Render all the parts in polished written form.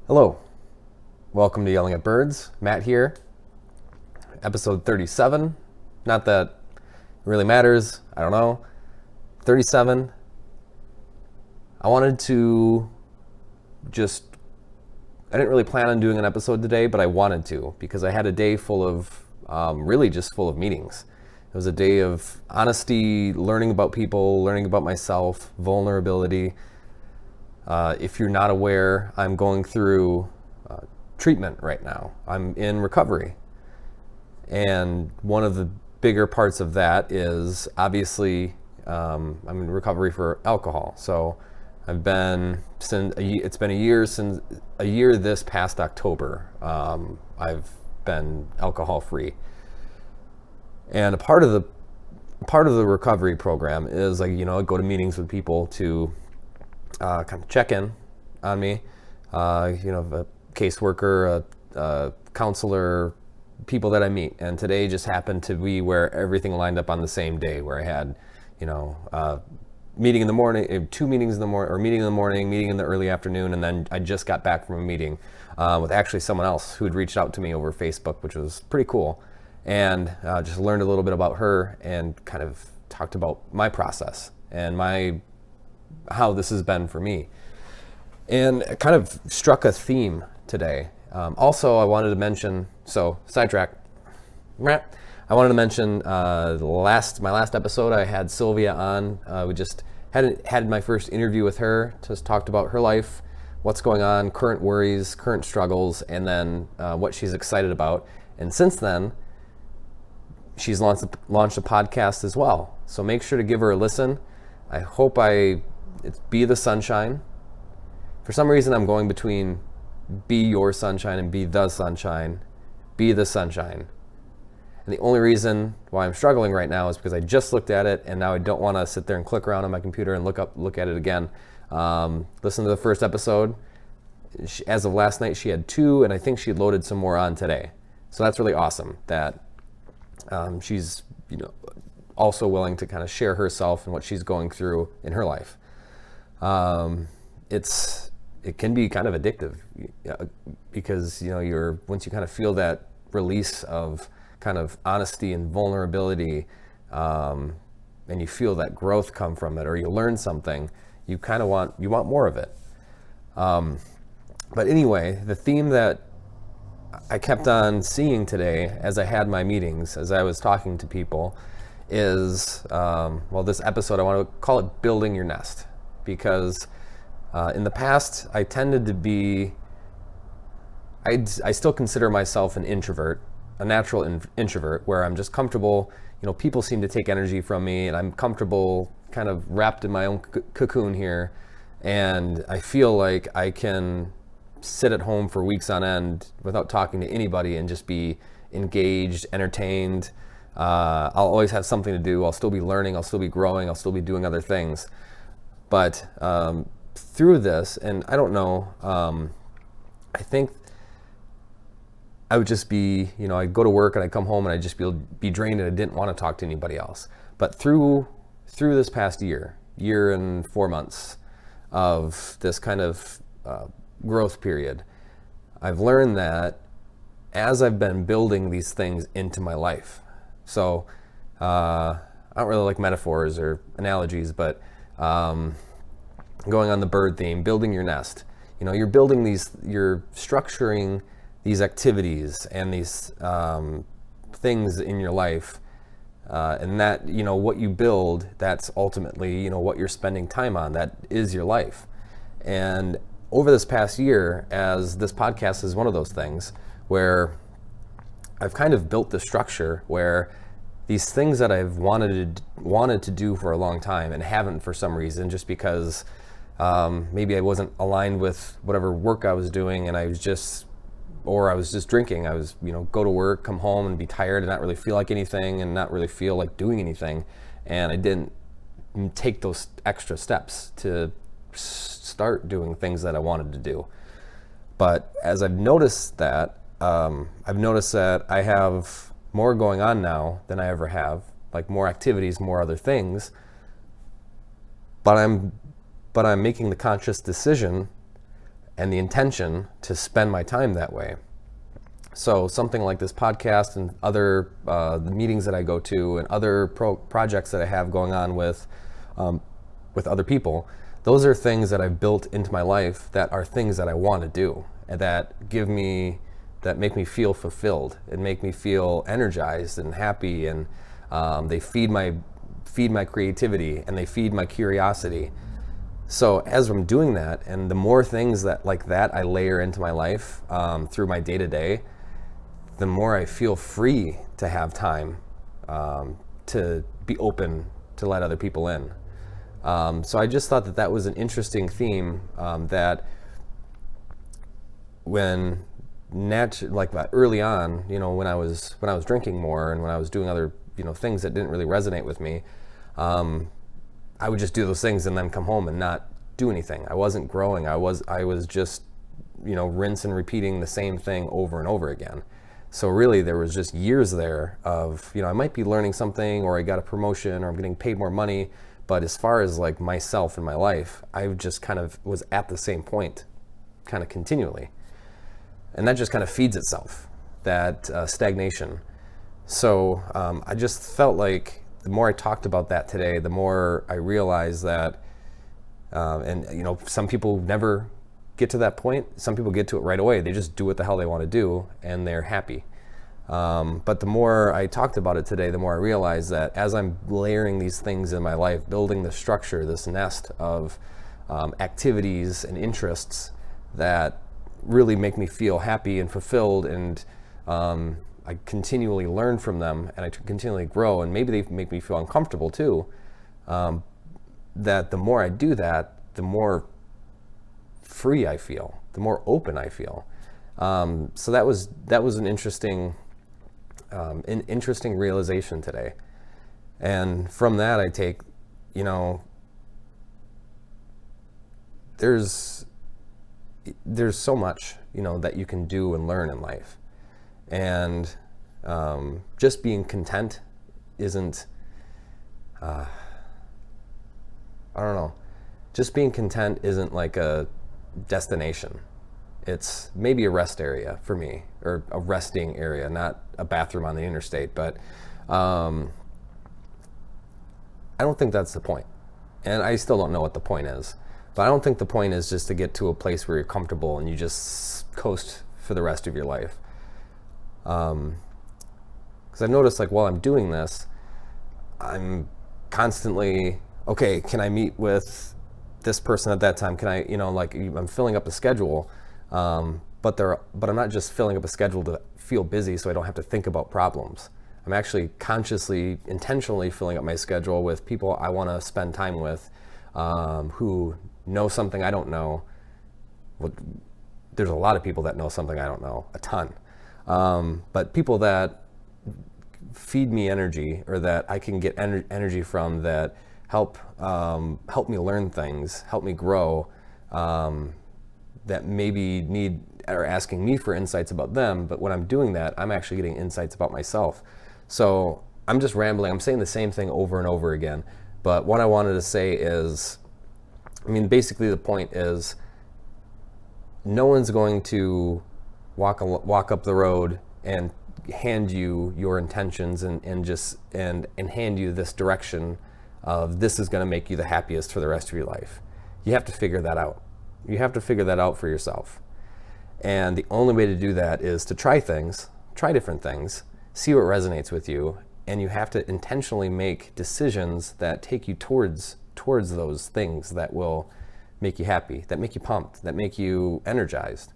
Hello, welcome to Yelling at Birds. Matt here, episode 37. Not that it really matters, I don't know. 37. I wanted to I didn't really plan on doing an episode today, but I wanted to because I had a day full of, really just full of meetings. It was a day of honesty, learning about people, learning about myself, vulnerability. If you're not aware, I'm going through treatment right now. I'm in recovery. And one of the bigger parts of that is obviously I'm in recovery for alcohol. So it's been a year this past October. I've been alcohol free. And a part of the recovery program is I go to meetings with people to kind of check in on me, a caseworker, a counselor, people that I meet. And today just happened to be where everything lined up on the same day, where I had, meeting in the morning, two meetings in the morning, or meeting in the morning, meeting in the early afternoon, and then I just got back from a meeting with actually someone else who had reached out to me over Facebook, which was pretty cool, and just learned a little bit about her and kind of talked about my process and how this has been for me. And it kind of struck a theme today. Also, I wanted to mention, sidetrack. I wanted to mention my last episode, I had Sylvia on. We just had my first interview with her, just talked about her life, what's going on, current worries, current struggles, and then what she's excited about. And since then, she's launched a podcast as well. So make sure to give her a listen. I hope it's Be the Sunshine. For some reason, I'm going between Be Your Sunshine and Be the Sunshine. Be the Sunshine. And the only reason why I'm struggling right now is because I just looked at it and now I don't want to sit there and click around on my computer and look at it again. Listen to the first episode. As of last night, she had 2, and I think she loaded some more on today. So that's really awesome that she's also willing to kind of share herself and what she's going through in her life. It can be kind of addictive because once you kind of feel that release of kind of honesty and vulnerability, and you feel that growth come from it, or you learn something, you kind of want more of it. But anyway, the theme that I kept on seeing today as I had my meetings, as I was talking to people, is this episode I want to call it Building Your Nest, because in the past I tended to be, I still consider myself an introvert, a natural introvert, where I'm just comfortable. People seem to take energy from me, and I'm comfortable, kind of wrapped in my own cocoon here, and I feel like I can sit at home for weeks on end without talking to anybody and just be engaged, entertained. I'll always have something to do. I'll still be learning. I'll still be growing. I'll still be doing other things. But through this, and I don't know, I think I would just be, I'd go to work and I'd come home and I'd just be drained and I didn't want to talk to anybody else. But through this past year and 4 months of this kind of growth period, I've learned that as I've been building these things into my life. So I don't really like metaphors or analogies, but going on the bird theme, building your nest. You're building you're structuring these activities and these things in your life, and that what you build, that's ultimately what you're spending time on. That is your life. And over this past year, as this podcast is one of those things where I've kind of built the structure where these things that I've wanted to do for a long time and haven't for some reason, just because maybe I wasn't aligned with whatever work I was doing, and I was just drinking. I was, go to work, come home and be tired and not really feel like anything and not really feel like doing anything. And I didn't take those extra steps to start doing things that I wanted to do. But as I've noticed that, I have more going on now than I ever have, like more activities, more other things. But I'm making the conscious decision and the intention to spend my time that way. So something like this podcast and other the meetings that I go to and other projects that I have going on with other people, those are things that I've built into my life that are things that I want to do and that make me feel fulfilled and make me feel energized and happy, and they feed my creativity and they feed my curiosity. So as I'm doing that, and the more things that like that I layer into my life through my day-to-day, the more I feel free to have time to be open to let other people in. So I just thought that was an interesting theme, that when early on, when I was drinking more and when I was doing other things that didn't really resonate with me, I would just do those things and then come home and not do anything. I wasn't growing. I was just rinse and repeating the same thing over and over again. So really there was just years there of, I might be learning something, or I got a promotion, or I'm getting paid more money. But as far as like myself and my life, I just kind of was at the same point kind of continually. And that just kind of feeds itself, that stagnation. So I just felt like the more I talked about that today, the more I realized that, some people never get to that point. Some people get to it right away. They just do what the hell they want to do and they're happy. But the more I talked about it today, the more I realized that as I'm layering these things in my life, building the structure, this nest of activities and interests that really make me feel happy and fulfilled, and I continually learn from them, and I continually grow, and maybe they make me feel uncomfortable too, that the more I do that, the more free I feel, the more open I feel. So that was an interesting realization today. And from that I take, there's so much, that you can do and learn in life. And just being content isn't, I don't know, just being content isn't like a destination. It's maybe a rest area for me, or a resting area, not a bathroom on the interstate. But I don't think that's the point. And I still don't know what the point is. But I don't think the point is just to get to a place where you're comfortable and you just coast for the rest of your life. Because I've noticed, like, while I'm doing this, I'm constantly, okay, can I meet with this person at that time? Can I, I'm filling up a schedule, but I'm not just filling up a schedule to feel busy so I don't have to think about problems. I'm actually consciously, intentionally filling up my schedule with people I want to spend time with, who know something I don't know. Well, there's a lot of people that know something I don't know, a ton. But people that feed me energy, or that I can get energy from, that help me learn things, help me grow, that maybe are asking me for insights about them, but when I'm doing that, I'm actually getting insights about myself. So I'm just rambling. I'm saying the same thing over and over again. But what I wanted to say is, basically the point is, no one's going to walk up the road and hand you your intentions and hand you this direction of, this is going to make you the happiest for the rest of your life. You have to figure that out. You have to figure that out for yourself. And the only way to do that is to try different things, see what resonates with you, and you have to intentionally make decisions that take you towards those things that will make you happy, that make you pumped, that make you energized.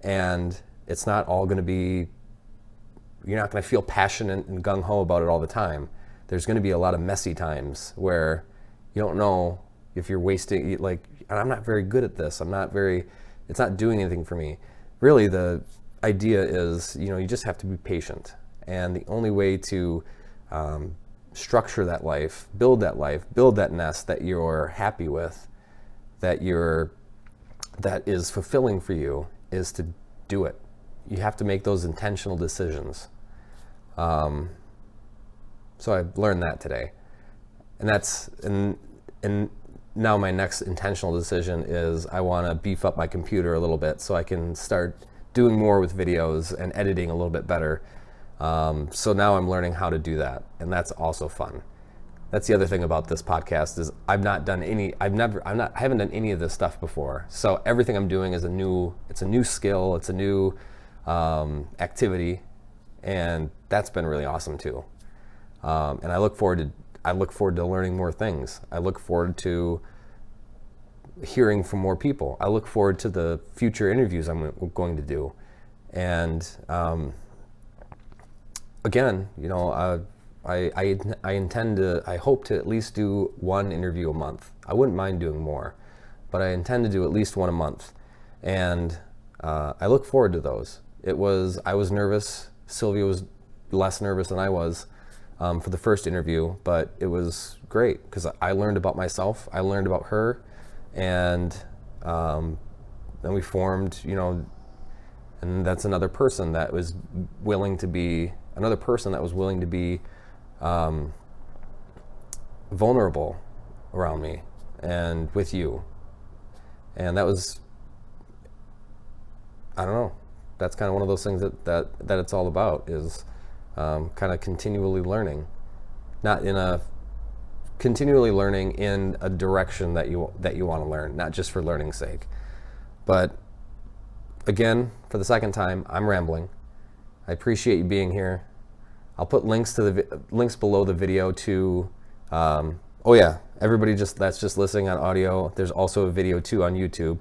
And it's not all going to be, you're not going to feel passionate and gung-ho about it all the time. There's going to be a lot of messy times where you don't know if you're wasting, like, I'm not very good at this. It's not doing anything for me. Really, the idea is, you just have to be patient. And the only way to structure that life, build that nest that you're happy with, that is fulfilling for you, is to do it. You have to make those intentional decisions. So I learned that today. And now my next intentional decision is I want to beef up my computer a little bit so I can start doing more with videos and editing a little bit better. So now I'm learning how to do that, and that's also fun. That's the other thing about this podcast is I haven't done any of this stuff before. So everything I'm doing is a new skill, it's a new activity, and that's been really awesome too. And I look forward to learning more things. I look forward to hearing from more people. I look forward to the future interviews I'm going to do. And again, I hope to at least do one interview a month. I wouldn't mind doing more, but I intend to do at least one a month. And I look forward to those. I was nervous. Sylvia was less nervous than I was for the first interview, but it was great because I learned about myself. I learned about her, and then we formed, and that's another person that was willing to be vulnerable around me and with you. And that was, I don't know, that's kind of one of those things that it's all about is kind of continually learning, continually learning in a direction that you want to learn, not just for learning's sake. But again, for the second time, I'm rambling. I appreciate you being here. I'll put links below the video to, everybody that's just listening on audio. There's also a video too on YouTube.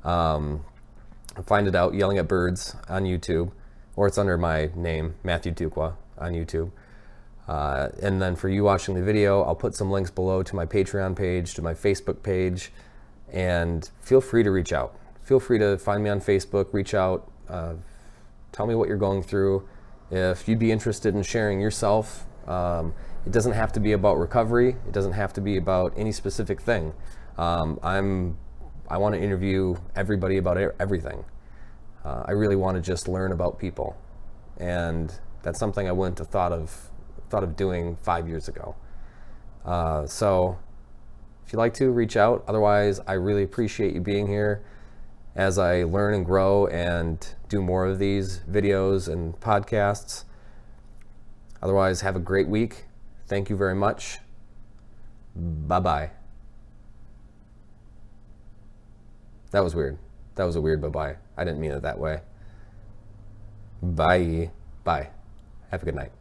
Find it out, Yelling at Birds on YouTube, or it's under my name, Matthew Tukwa, on YouTube. And then for you watching the video, I'll put some links below to my Patreon page, to my Facebook page, and feel free to reach out. Feel free to find me on Facebook, reach out, tell me what you're going through. If you'd be interested in sharing yourself, it doesn't have to be about recovery. It doesn't have to be about any specific thing. I want to interview everybody about everything. I really want to just learn about people, and that's something I wouldn't have thought of doing 5 years ago. So if you'd like to, reach out. Otherwise, I really appreciate you being here as I learn and grow and do more of these videos and podcasts. Otherwise, have a great week. Thank you very much. Bye-bye. That was weird. That was a weird bye-bye. I didn't mean it that way. Bye. Bye. Have a good night.